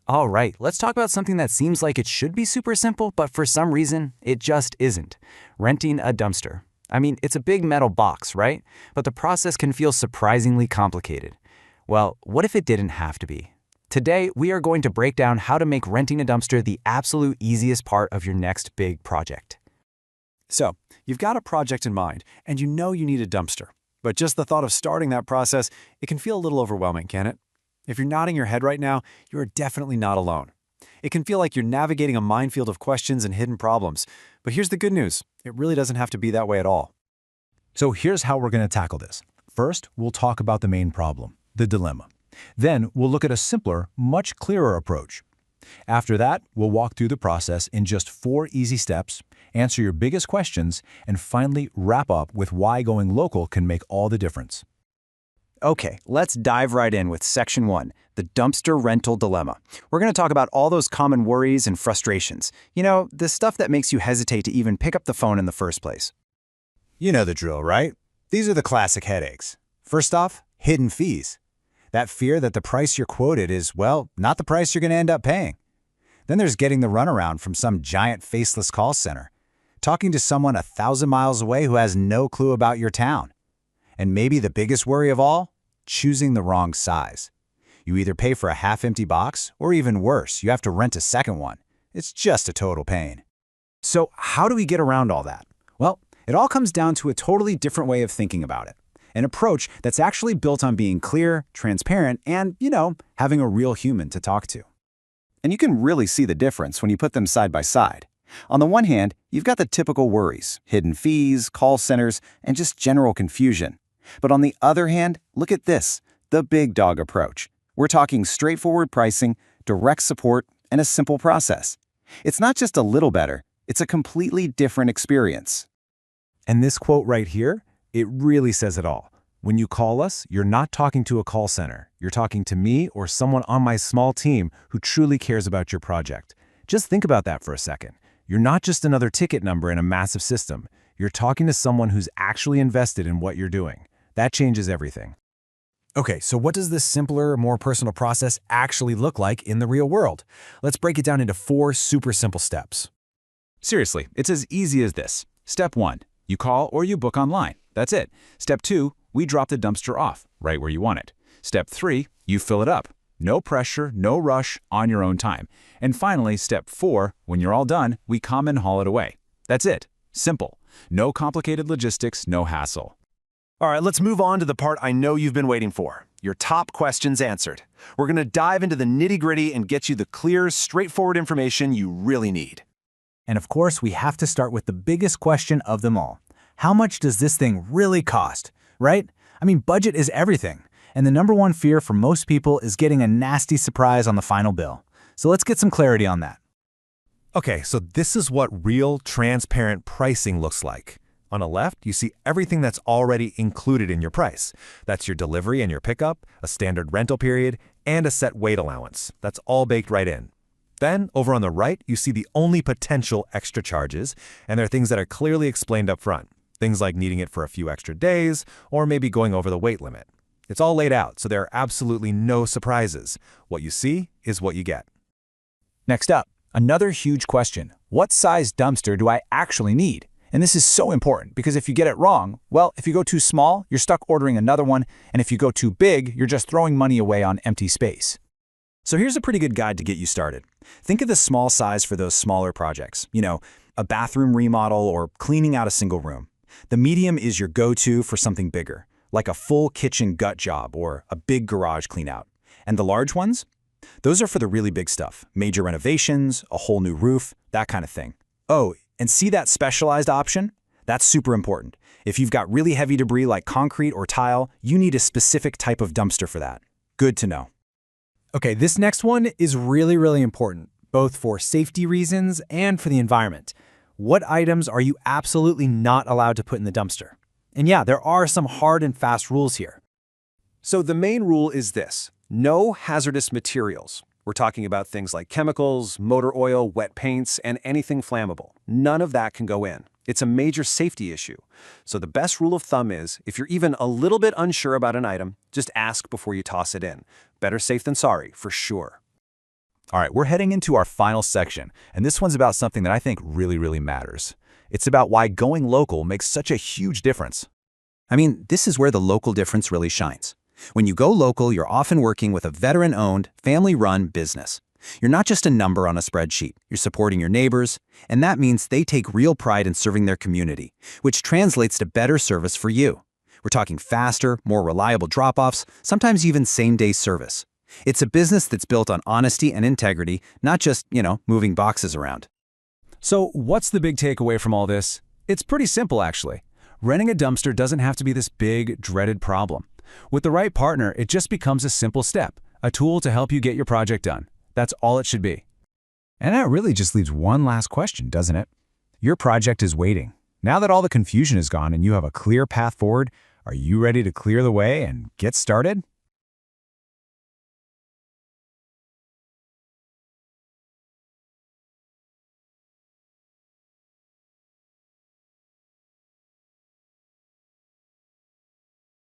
All right, let's talk about something that seems like it should be super simple, but for some reason, it just isn't. Renting a dumpster. I mean, it's a big metal box, right? But the process can feel surprisingly complicated. Well, what if it didn't have to be? Today, we are going to break down how to make renting a dumpster the absolute easiest part of your next big project. So, you've got a project in mind, and you know you need a dumpster. But just the thought of starting that process, it can feel a little overwhelming, can it? If you're nodding your head right now, you are definitely not alone. It can feel like you're navigating a minefield of questions and hidden problems. But here's the good news. It really doesn't have to be that way at all. So here's how we're going to tackle this. First, we'll talk about the main problem, the dilemma. Then we'll look at a simpler, much clearer approach. After that, we'll walk through the process in just 4 easy steps, answer your biggest questions, and finally wrap up with why going local can make all the difference. Okay, let's dive right in with Section 1, the dumpster rental dilemma. We're going to talk about all those common worries and frustrations. You know, the stuff that makes you hesitate to even pick up the phone in the first place. You know the drill, right? These are the classic headaches. First off, hidden fees. That fear that the price you're quoted is, well, not the price you're going to end up paying. Then there's getting the runaround from some giant faceless call center, talking to someone 1,000 miles away who has no clue about your town. And maybe the biggest worry of all, choosing the wrong size. You either pay for a half-empty box, or even worse, you have to rent a second one. It's just a total pain. So how do we get around all that? Well, it all comes down to a totally different way of thinking about it. An approach that's actually built on being clear, transparent, and, having a real human to talk to. And you can really see the difference when you put them side by side. On the one hand, you've got the typical worries, hidden fees, call centers, and just general confusion. But on the other hand, look at this, the Big Dawg approach. We're talking straightforward pricing, direct support, and a simple process. It's not just a little better, it's a completely different experience. And this quote right here, it really says it all. When you call us, you're not talking to a call center. You're talking to me or someone on my small team who truly cares about your project. Just think about that for a second. You're not just another ticket number in a massive system. You're talking to someone who's actually invested in what you're doing. That changes everything. Okay, so what does this simpler, more personal process actually look like in the real world? Let's break it down into 4 super simple steps. Seriously, it's as easy as this. Step 1, you call or you book online. That's it. Step 2, we drop the dumpster off, right where you want it. Step 3, you fill it up. No pressure, no rush, on your own time. And finally, step 4, when you're all done, we come and haul it away. That's it. Simple. No complicated logistics, no hassle. All right, let's move on to the part I know you've been waiting for. Your top questions answered. We're going to dive into the nitty-gritty and get you the clear, straightforward information you really need. And of course, we have to start with the biggest question of them all. How much does this thing really cost, right? I mean, budget is everything. And the number one fear for most people is getting a nasty surprise on the final bill. So let's get some clarity on that. Okay, so this is what real, transparent pricing looks like. On the left, you see everything that's already included in your price. That's your delivery and your pickup, a standard rental period, and a set weight allowance. That's all baked right in. Then, over on the right, you see the only potential extra charges, and they're things that are clearly explained up front. Things like needing it for a few extra days, or maybe going over the weight limit. It's all laid out, so there are absolutely no surprises. What you see is what you get. Next up, another huge question. What size dumpster do I actually need? And this is so important because if you get it wrong, well, if you go too small, you're stuck ordering another one, and if you go too big, you're just throwing money away on empty space. So here's a pretty good guide to get you started. Think of the small size for those smaller projects. A bathroom remodel or cleaning out a single room. The medium is your go-to for something bigger, like a full kitchen gut job or a big garage cleanout. And the large ones? Those are for the really big stuff, major renovations, a whole new roof, that kind of thing. Oh, and see that specialized option? That's super important. If you've got really heavy debris like concrete or tile, you need a specific type of dumpster for that. Good to know. Okay, this next one is really, really important, both for safety reasons and for the environment. What items are you absolutely not allowed to put in the dumpster? And yeah, there are some hard and fast rules here. So the main rule is this: no hazardous materials. We're talking about things like chemicals, motor oil, wet paints, and anything flammable. None of that can go in. It's a major safety issue. So the best rule of thumb is, if you're even a little bit unsure about an item, just ask before you toss it in. Better safe than sorry, for sure. All right, we're heading into our final section, and this one's about something that I think really matters. It's about why going local makes such a huge difference. I mean, this is where the local difference really shines. When you go local, you're often working with a veteran-owned, family-run business. You're not just a number on a spreadsheet. You're supporting your neighbors, and that means they take real pride in serving their community, which translates to better service for you. We're talking faster, more reliable drop-offs, sometimes even same-day service. It's a business that's built on honesty and integrity, not just, moving boxes around. So what's the big takeaway from all this? It's pretty simple, actually. Renting a dumpster doesn't have to be this big, dreaded problem. With the right partner, it just becomes a simple step, a tool to help you get your project done. That's all it should be. And that really just leaves one last question, doesn't it? Your project is waiting. Now that all the confusion is gone and you have a clear path forward, are you ready to clear the way and get started?